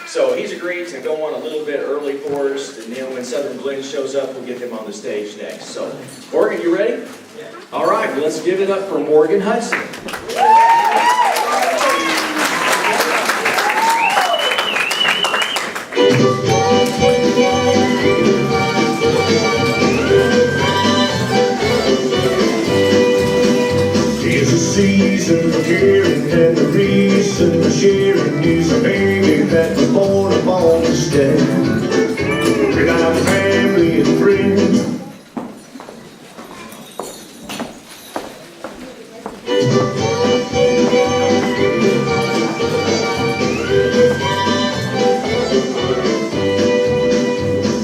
So he's agreed to go on a little bit early for us, and then when Southern Blend shows up, we'll get them on the stage next. So, Morgan, you ready? Yeah. All right, well, let's give it up for Morgan Hudson. It's a season for caring, and the reason for sharing is a baby that was born upon this day. Without family and friends,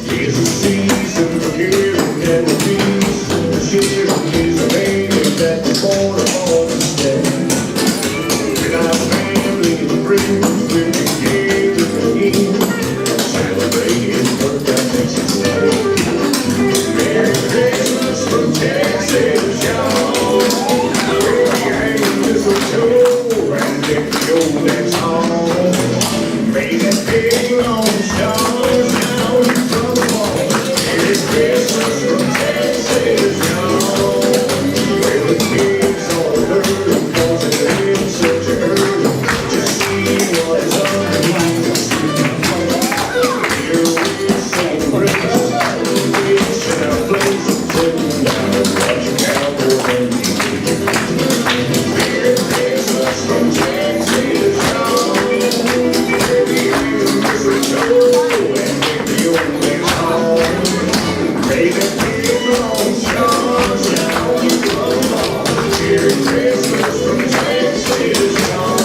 it's a season for caring, and the reason for sharing is a baby that was born upon this day. Without family and friends, we're together again, celebrating what God makes us say. Merry Christmas from Texas, y'all. Where we hang mistletoe and deck the old man's home. May that big long stars down from the wall. Merry Christmas from Texas, y'all. Where the kids all hurry, 'cause they're in such a hurry to see what's underneath. Here we celebrate, wishing our blessings to down and watching cowboy and Merry Christmas from Texas, y'all. Where we hang mistletoe and deck the old man's home. May the big long stars down from the wall. Merry Christmas from Texas, y'all.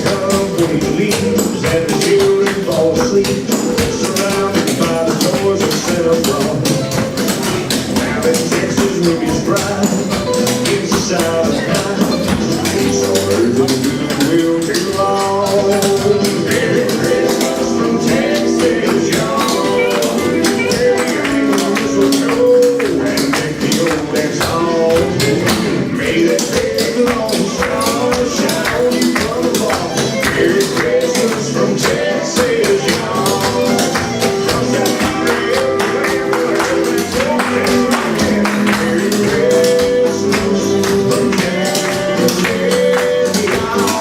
Company leaves and the children fall asleep, surrounded by the toys of Santa Claus. Now that Texas ruby's bright, it's the silent night, so urgent we will be long. Merry Christmas from Texas, y'all. Where we hang mistletoe and deck the old man's home. May that big long star shine from the wall. Merry Christmas from Texas, y'all. From that red Merry Christmas from Texas, y'all.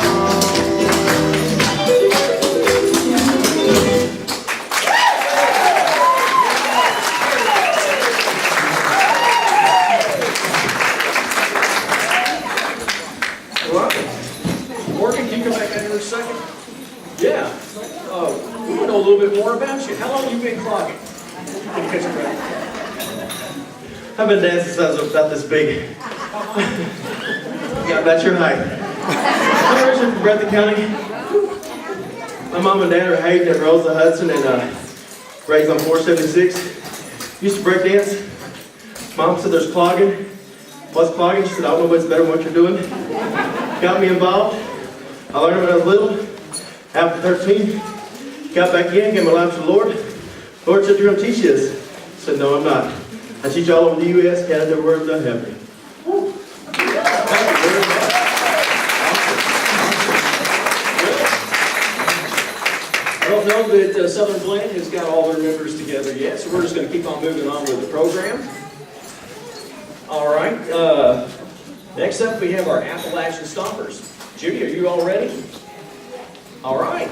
Well, Morgan, can you come back down here for a second? Yeah. We want to know a little bit more about you. How long have you been clogging? Can you catch your breath? I've been dancing since I was about this big. Yeah, about your height. I'm originally from Breathitt County. My mom and dad are Hayden and Rosa Hudson and raised on 476. Used to break dance. Mom said there's clogging. What's clogging? She said, I don't know what's better than what you're doing. Got me involved. I learned when I was little. After 13, got back in, gave my life to the Lord. Lord said, you're going to teach this. I said, no, I'm not. I teach all over the U.S., Canada, everywhere that I have been. I don't know that Southern Blend has got all their members together yet, so we're just going to keep on moving on with the program. All right. Next up, we have our Appalachian Stompers. Judy, are you all ready? All right.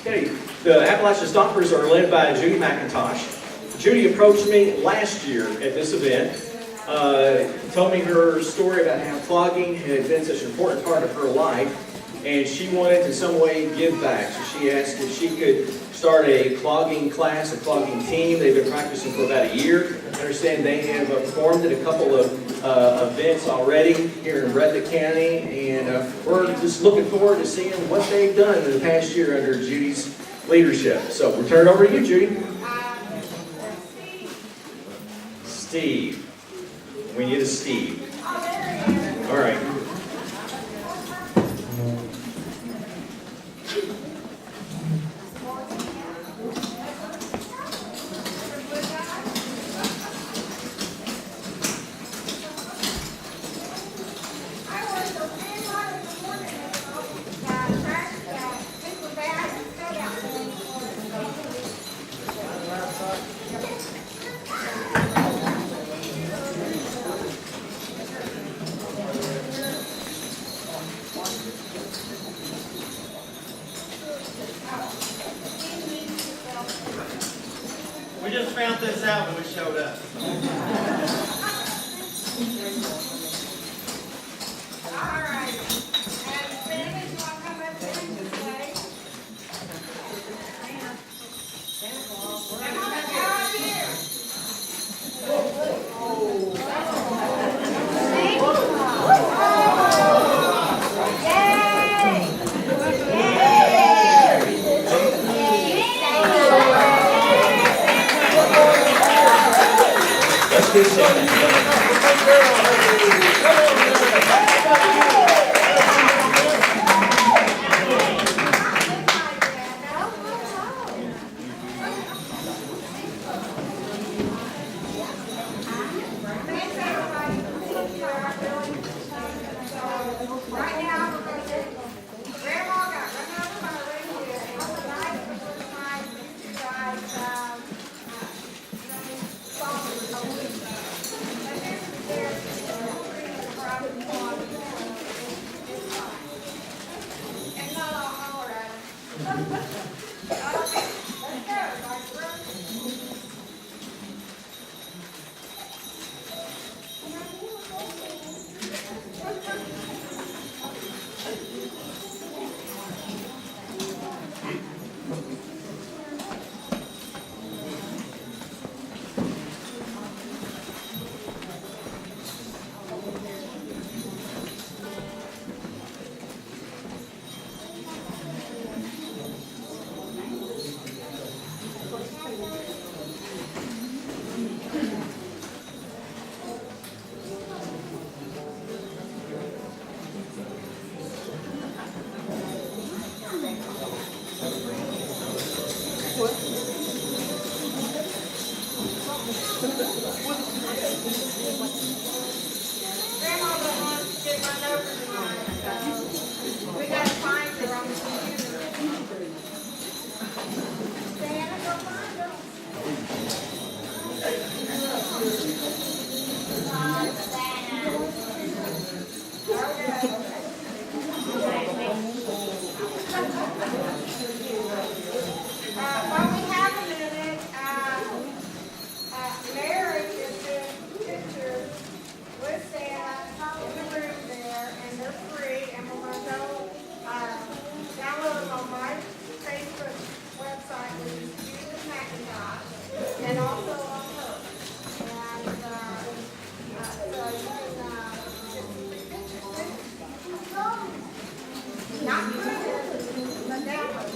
Okay, the Appalachian Stompers are led by Judy McIntosh. Judy approached me last year at this event, told me her story about how clogging had been such an important part of her life, and she wanted to in some way give back. So she asked if she could start a clogging class, a clogging team. They've been practicing for about a year. I understand they have performed at a couple of events already here in Breathitt County, and we're just looking forward to seeing what they've done in the past year under Judy's leadership. So we'll turn it over to you, Judy. Steve. We need a Steve. All right. out when we showed up. All right. And Santa, you want to come up here and just say? Come on, get out here. Let's do Santa. Right now, we're going to do, Grandma got run over by a reindeer, and on the night of the first night, you guys, saw a week. And this is their, private farm. And not all holler at them. Okay, let's go, like, run. Grandma don't want to get run over tonight, so we gotta find her on the computer. Santa, go find her. While we have a minute, Mary is doing pictures with Santa in the room there, and they're free, and we're gonna go, download them on my Facebook website, which is Judith McIntosh, and also on her. And, so you can, get some free pictures with. Not printed, but download.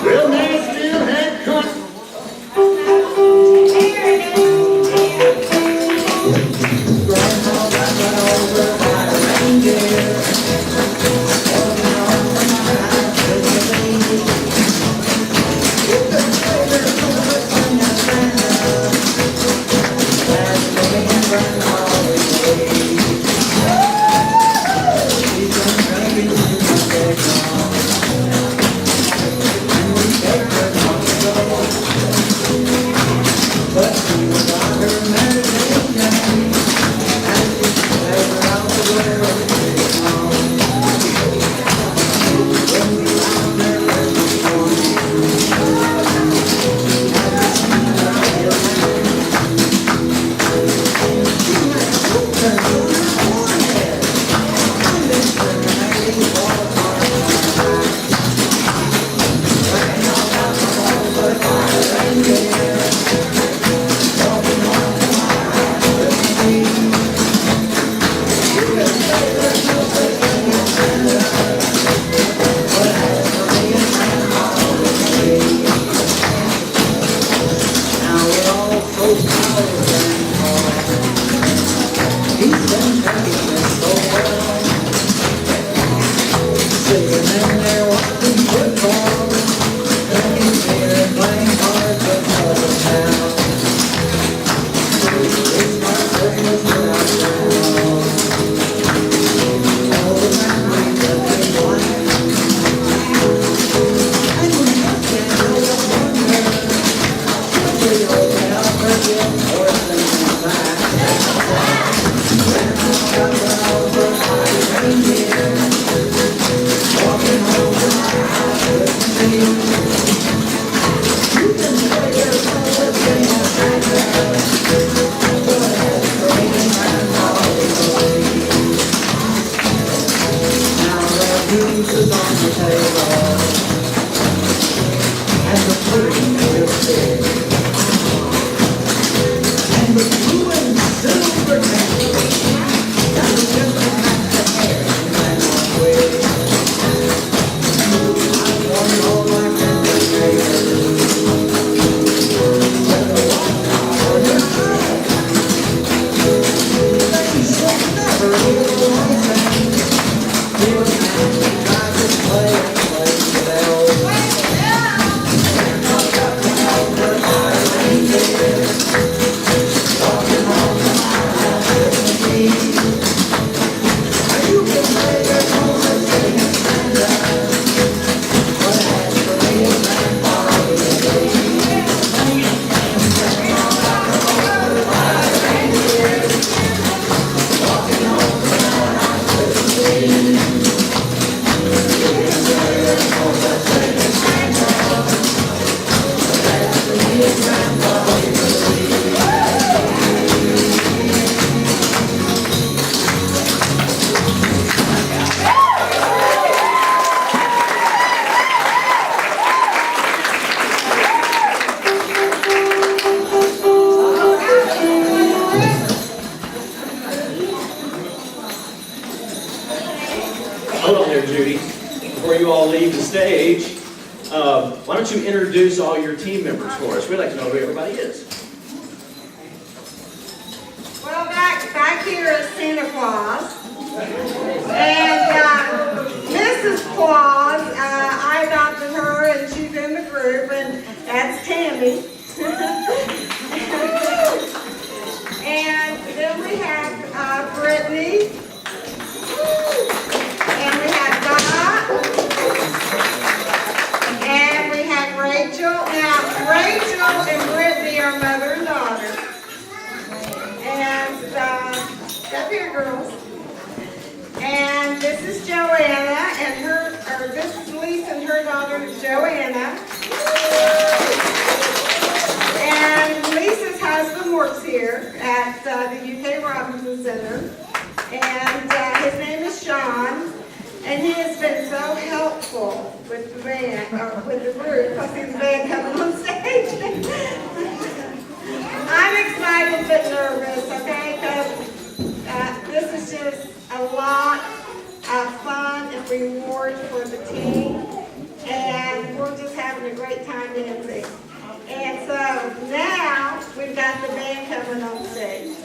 Well, Nashville had country. sitting in there watching football. Drinking beer and playing cards across the town. It's my Christmas without sound. All the memories that we want. And we just can't help but wonder, should we ever forget or think back? Santa's got the over my reindeer, walking home to my house with me. You can say your colors in your Santa, but as for me and Holly, now the goose is on the table, and the pudding is big, and the blue and silver candles, and the gentleman that hair and my way. I want all my friends to whether white or the gray. They should never hear one thing. He was happy, tried to play and play the bells. Santa's got the helper, my reindeer, walking home to my house with me. And you can play your chorus singing Santa, but as for me and Grandpa, Hold on there, Judy. Before you all leave the stage, why don't you introduce all your team members for us? We'd like to know who everybody is. Well, back here is Santa Claus. And Mrs. Claus, I adopted her and she's in the group, and that's Tammy. And then we have Brittany. And we have Donna. And we have Rachel. Now, Rachel and Brittany are mother and daughter. And up here, girls. And this is Joanna, and this is Lisa and her daughter Joanna. And Lisa's husband works here at the UK Robinson Center. And his name is Sean. And he has been so helpful with the band, or with the group, because he's the band coming on stage. I'm excited but nervous, okay? Because this is just a lot of fun and reward for the team. And we're just having a great time dancing. And so now we've got the band coming on stage.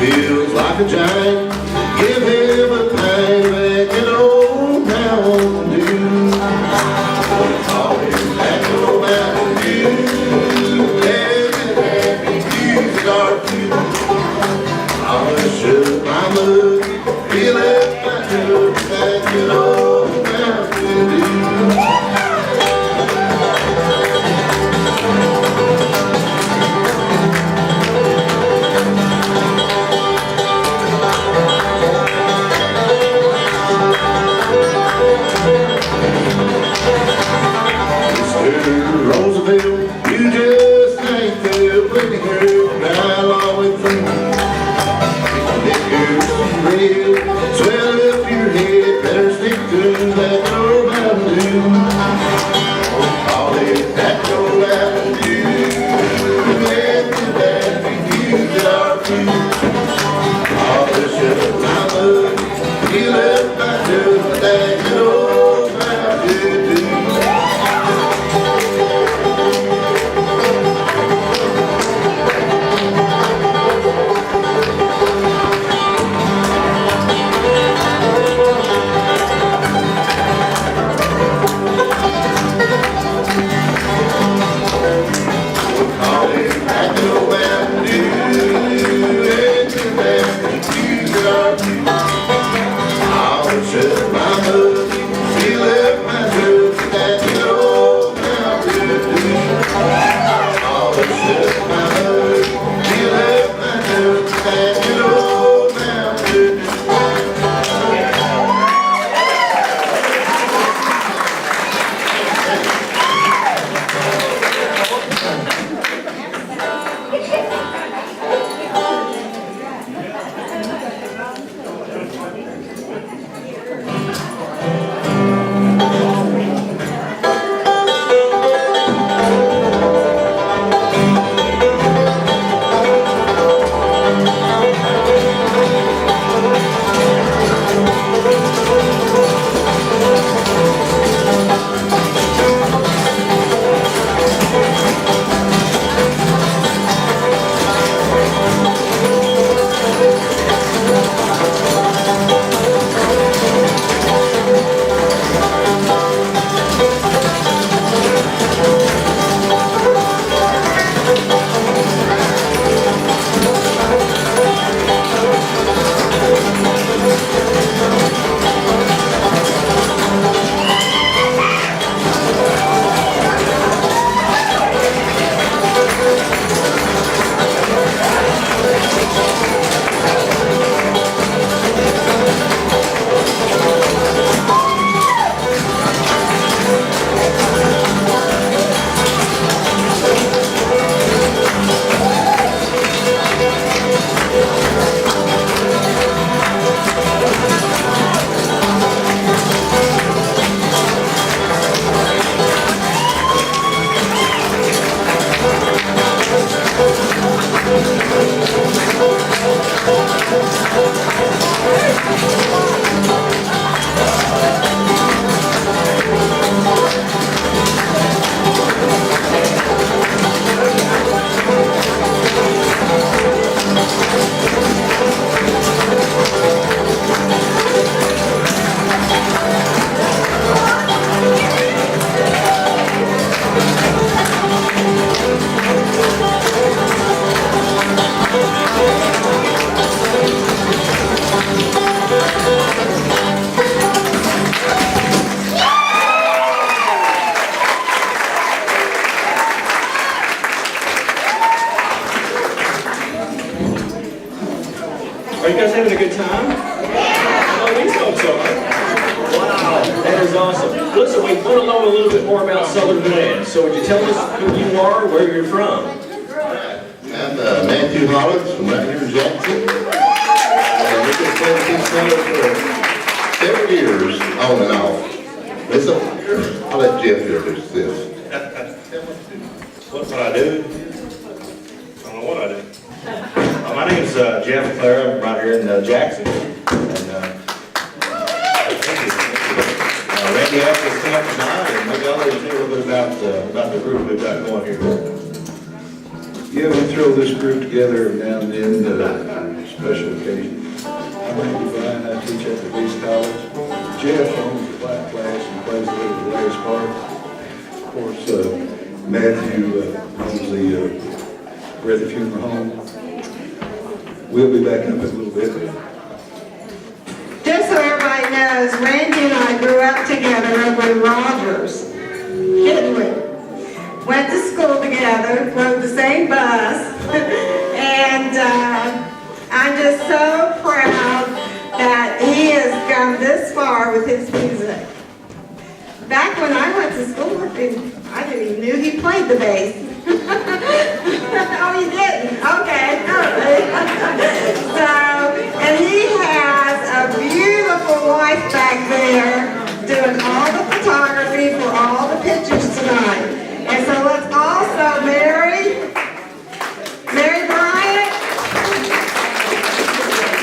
feels like a giant. Give him a pang back in old Mountain Dew. Call him back in old Mountain Dew. Happy start to. I'm gonna shut my mouth. Feel it back in old Mountain Dew. Roosevelt, you just ain't the pretty girl I'll always think. Big girl, red, swell up your head, better stick to that old Mountain Dew. Call it that old Mountain Dew. Let that be you that are few. All the shit my love, you left my dude, that old Mountain Dew. Are you guys having a good time? Oh, these folks are. Wow, that is awesome. Listen, we want to know a little bit more about Southern Band. So would you tell us who you are, where you're from? I'm Matthew Hollins from right here in Jackson. We've been playing King Center for several years, on and off. Listen, I'll let Jeff introduce this. What I do? I don't know what I do. My name is Jeff Clare. I'm right here in Jackson. And Randy asked us to come up tonight, and maybe I'll let you tell a little bit about the group we've got going here. Yeah, we throw this group together now and then. special occasions. I'm Randy Bryan, I teach at the Beast College. Jeff owns the black class and plays a little Larry's part. Of course, Matthew owns the Breathitt Funeral Home. We'll be back up in a little bit. Just so everybody knows, Randy and I grew up together over in Rogers, Kidwood. Went to school together, rode the same bus, and I'm just so proud that he has come this far with his music. Back when I went to school, I didn't even know he played the bass. Oh, you didn't? Okay, all right. And he has a beautiful wife back there doing all the photography for all the pictures tonight. And so let's also Mary Bryant,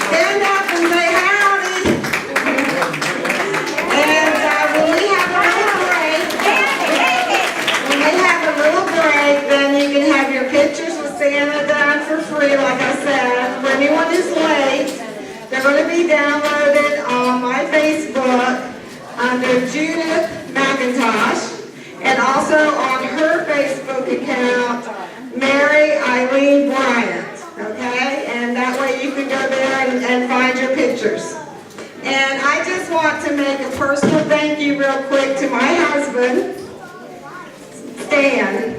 stand up and say howdy. And when we have a little break, then you can have your pictures with Santa done for free, like I said. For anyone who's late, they're going to be downloaded on my Facebook under Judith McIntosh, and also on her Facebook account, Mary Eileen Bryant, okay? And that way you can go there and find your pictures. And I just want to make a personal thank you real quick to my husband, Stan.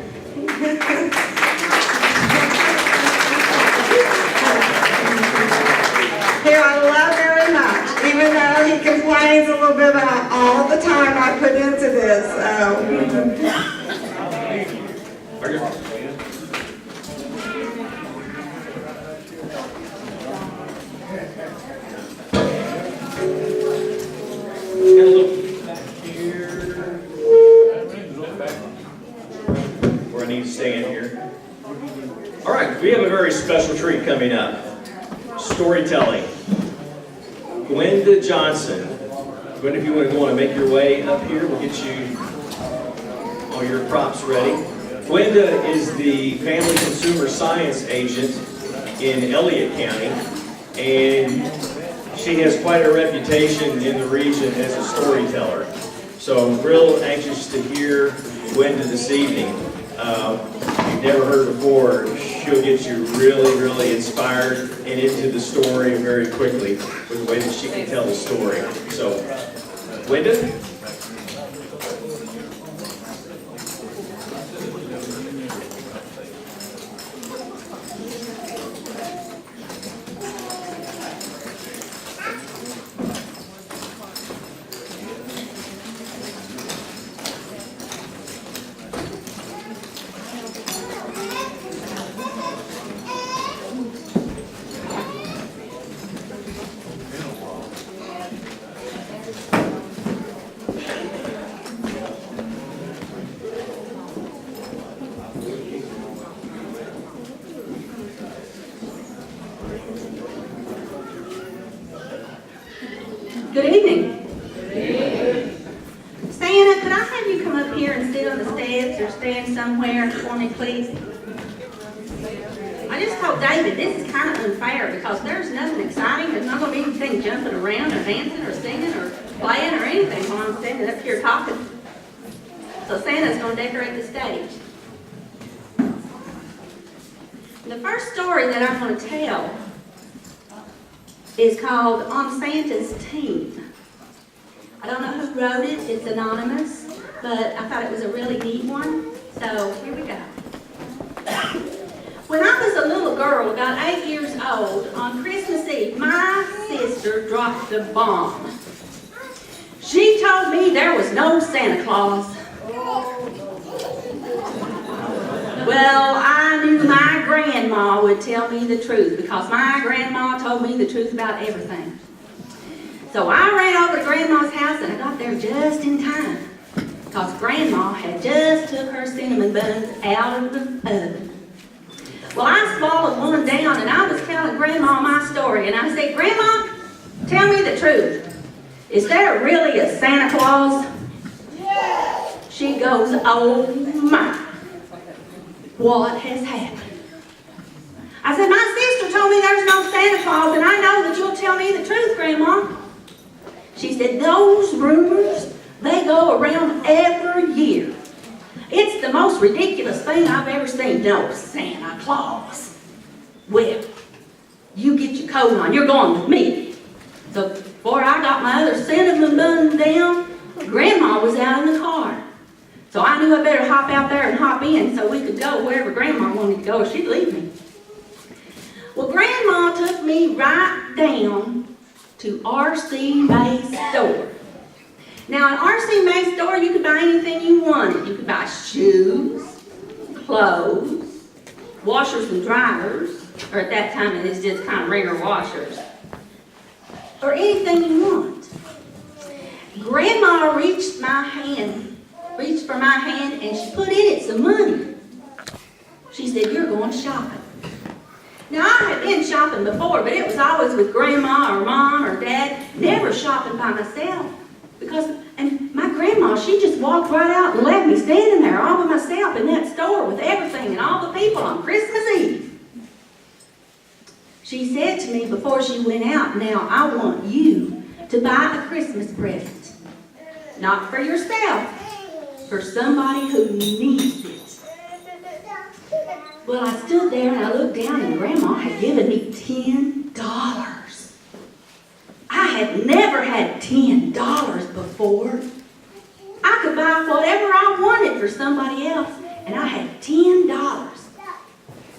Who I love very much, even though he complains a little bit about all the time I put into this. Got a little back here. Where I need to stand here. All right, we have a very special treat coming up. Storytelling. Gwenda Johnson. Gwenda, if you want to go on and make your way up here, we'll get you all your props ready. Gwenda is the Family Consumer Science Agent in Elliott County, and she has quite a reputation in the region as a storyteller. So I'm real anxious to hear Gwenda this evening. If you've never heard before, she'll get you really, really inspired and into the story very quickly with the way that she can tell the story. So, Gwenda? Good evening. Santa, could I have you come up here and sit on the steps or stand somewhere for me, please? I just told David this is kind of unfair because there's nothing exciting. There's not going to be anything jumping around or dancing or singing or playing or anything while I'm standing up here talking. So Santa's going to decorate the stage. The first story that I'm going to tell is called On Santa's Team. I don't know who wrote it, it's anonymous, but I thought it was a really neat one, so here we go. When I was a little girl, about 8 years old, on Christmas Eve, my sister dropped the bomb. She told me there was no Santa Claus. Well, I knew my grandma would tell me the truth because my grandma told me the truth about everything. So I ran over to Grandma's house and I got there just in time because Grandma had just took her cinnamon buns out of the oven. Well, I swallowed one down and I was telling Grandma my story and I said, Grandma, tell me the truth. Is there really a Santa Claus? Yeah. She goes, oh my. What has happened? I said, my sister told me there's no Santa Claus that you'll tell me the truth, Grandma. She said, those rumors, they go around every year. It's the most ridiculous thing I've ever seen. No, Santa Claus. Well, you get your coat on. You're going with me. So before I got my other cinnamon bun down, Grandma was out in the car. So I knew I better hop out there and hop in so we could go wherever Grandma wanted to go or she'd leave me. Well, Grandma took me right down to R.C. May's store. Now, at R.C. May's store, you could buy anything you wanted. You could buy shoes, clothes, washers and dryers, or at that time it was just kind of ringer washers, or anything you want. Grandma reached for my hand, and she put in it some money. She said, you're going shopping. Now, I had been shopping before, but it was always with Grandma or Mom or Dad, never shopping by myself. And my grandma, she just walked right out and left me standing there all by myself in that store with everything and all the people on Christmas Eve. She said to me before she went out, now I want you to buy a Christmas present. Not for yourself, for somebody who needs it. Well, I stood there and I looked down and Grandma had given me $10. I had never had $10 before. I could buy whatever I wanted for somebody else, and I had $10.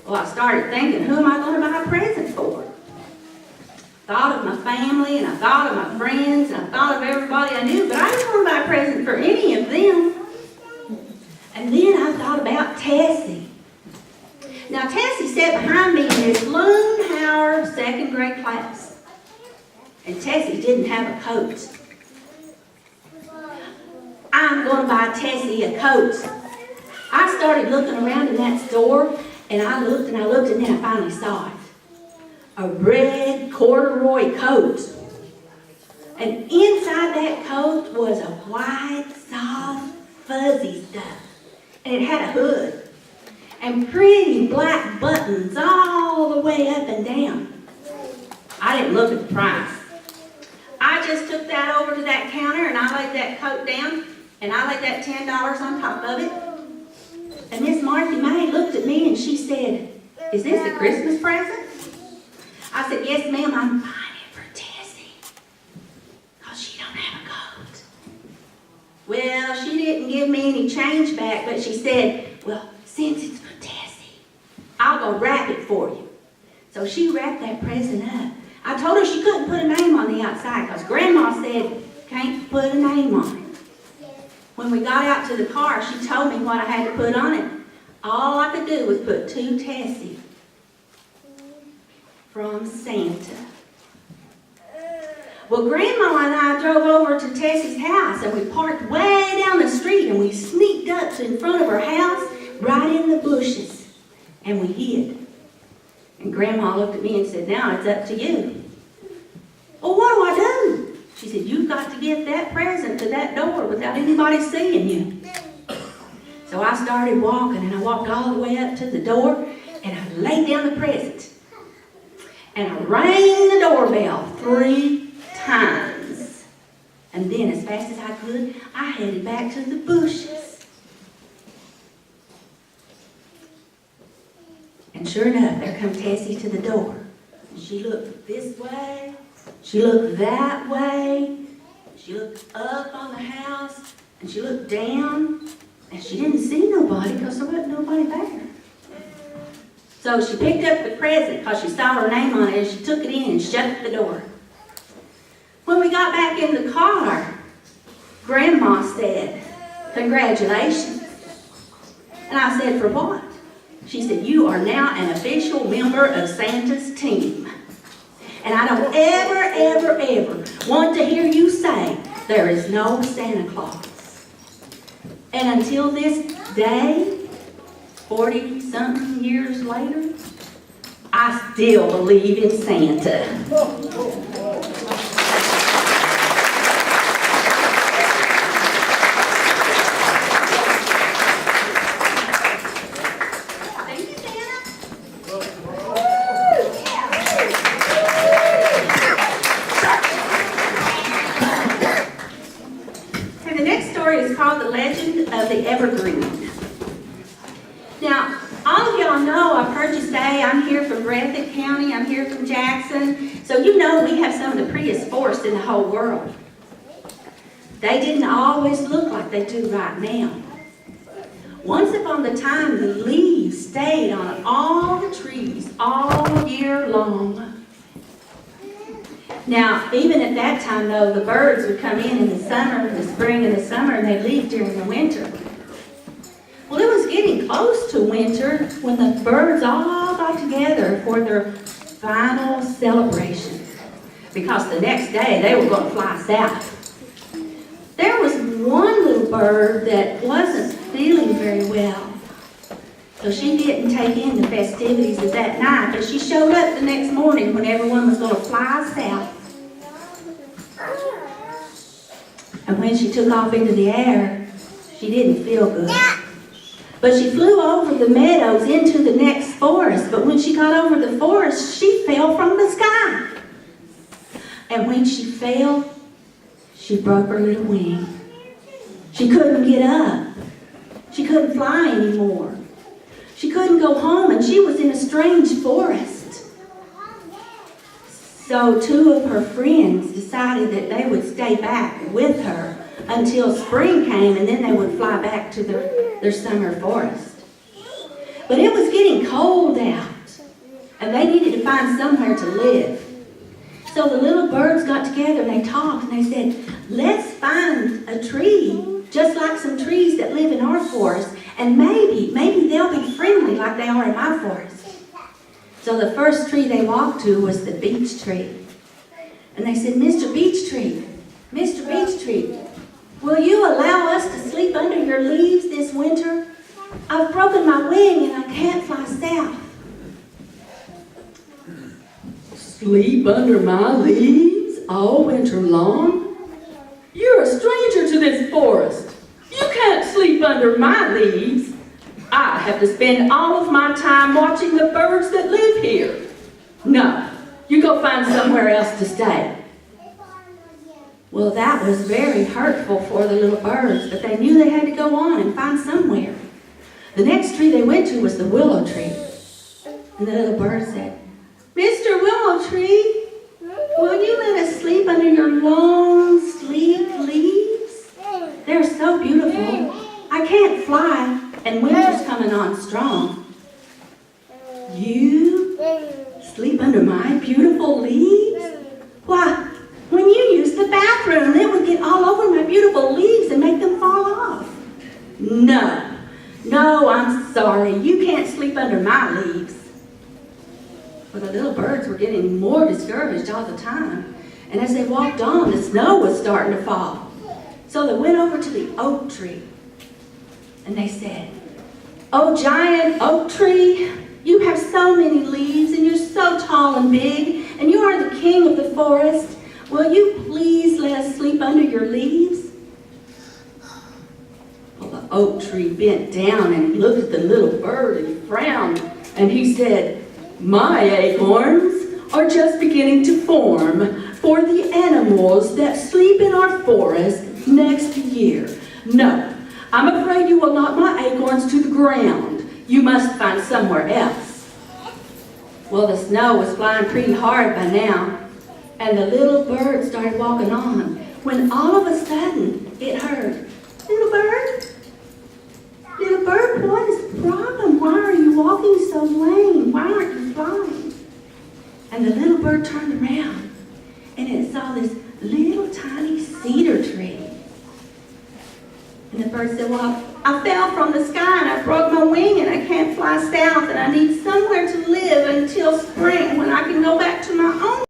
Well, I started thinking, who am I going to buy a present for? Thought of my family, and I thought of my friends, and I thought of everybody I knew, but I didn't want to buy a present for any of them. And then I thought about Tessie. Now, Tessie sat behind me in this Loon Howard second grade class. And Tessie didn't have a coat. I'm going to buy Tessie a coat. I started looking around in that store, and I looked, and then I finally saw it. A red corduroy coat. And inside that coat was a white, soft, fuzzy stuff. And it had a hood. And pretty black buttons all the way up and down. I didn't look at the price. I just took that over to that counter and I laid that coat down and I laid that $10 on top of it. And Miss Marthy May looked at me and she said, is this a Christmas present? I said, yes, ma'am, I'm buying it for Tessie. Because she don't have a coat. Well, she didn't give me any change back, but she said, well, since it's for Tessie, I'll go wrap it for you. So she wrapped that present up. I told her she couldn't put a name on the outside because Grandma said, can't put a name on it. When we got out to the car, she told me what I had to put on it. All I could do was put to Tessie from Santa. Well, Grandma and I drove over to Tessie's house and we parked way down the street and we sneaked up to in front of her house right in the bushes and we hid. And Grandma looked at me and said, now it's up to you. Well, what do I do? She said, you've got to get that present to that door without anybody seeing you. So I started walking and I walked all the way up to the door and I laid down the present. And I rang the doorbell 3 times. And then as fast as I could, I headed back to the bushes. And sure enough, there come Tessie to the door. And she looked this way, she looked that way, she looked up on the house, and she looked down, and she didn't see nobody because there wasn't nobody there. So she picked up the present because she saw her name on it, and she took it in and shut the door. When we got back in the car, Grandma said, congratulations. And I said, for what? She said, you are now an official member of Santa's team. And I don't ever want to hear you say there is no Santa Claus. And until this day, 40-something years later, I still believe in Santa. evergreen. Now, all of y'all know, I've heard you say, I'm here from Breathitt County, I'm here from Jackson, so you know we have some of the prettiest forests in the whole world. They didn't always look like they do right now. Once upon a time, the leaves stayed on all the trees all year long. Now, even at that time, though, the birds would come in the summer, the spring and the summer, and they'd leave during the winter. Well, it was getting close to winter when the birds all got together for their final celebration, because the next day they were going to fly south. There was one little bird that wasn't feeling very well, so she didn't take in the festivities of that night, but she showed up the next morning when everyone was going to fly south. And when she took off into the air, she didn't feel good. But she flew over the meadows into the next forest, but when she got over the forest, she fell from the sky. And when she fell, she broke her little wing. She couldn't get up. She couldn't fly anymore. She couldn't go home, and she was in a strange forest. So two of her friends decided that they would stay back with her until spring came, and then they would fly back to their summer forest. But it was getting cold out, and they needed to find somewhere to live. So the little birds got together and they talked and they said, let's find a tree, just like some trees that live in our forest, and maybe they'll be friendly like they are in my forest. So the first tree they walked to was the beech tree. And they said, Mr. Beech Tree, will you allow us to sleep under your leaves this winter? I've broken my wing and I can't fly south. Sleep under my leaves all winter long? You're a stranger to this forest. You can't sleep under my leaves. I have to spend all of my time watching the birds that live here. No, you go find somewhere else to stay. Well, that was very hurtful for the little birds, but they knew they had to go on and find somewhere. The next tree they went to was the willow tree. And the little bird said, Mr. Willow Tree, will you let us sleep under your long, sleek leaves? They're so beautiful. I can't fly, and winter's coming on strong. You sleep under my beautiful leaves? Why, when you use the bathroom, it would get all over my beautiful leaves and make them fall off. No, I'm sorry. You can't sleep under my leaves. Well, the little birds were getting more discouraged all the time. And as they walked on, the snow was starting to fall. So they went over to the oak tree. And they said, Oh, giant oak tree, you have so many leaves, and you're so tall and big, and you are the king of the forest. Will you please let us sleep under your leaves? Well, the oak tree bent down and looked at the little bird and frowned. And he said, My acorns are just beginning to form for the animals that sleep in our forest next year. No, I'm afraid you will knock my acorns to the ground. You must find somewhere else. Well, the snow was flying pretty hard by now, and the little bird started walking on, when all of a sudden it heard, Little bird, what is the problem? Why are you walking so lame? Why aren't you flying? And the little bird turned around, and it saw this little tiny cedar tree. And the bird said, well, I fell from the sky and I broke my wing and I can't fly south and I need somewhere to live until spring when I can go back to my own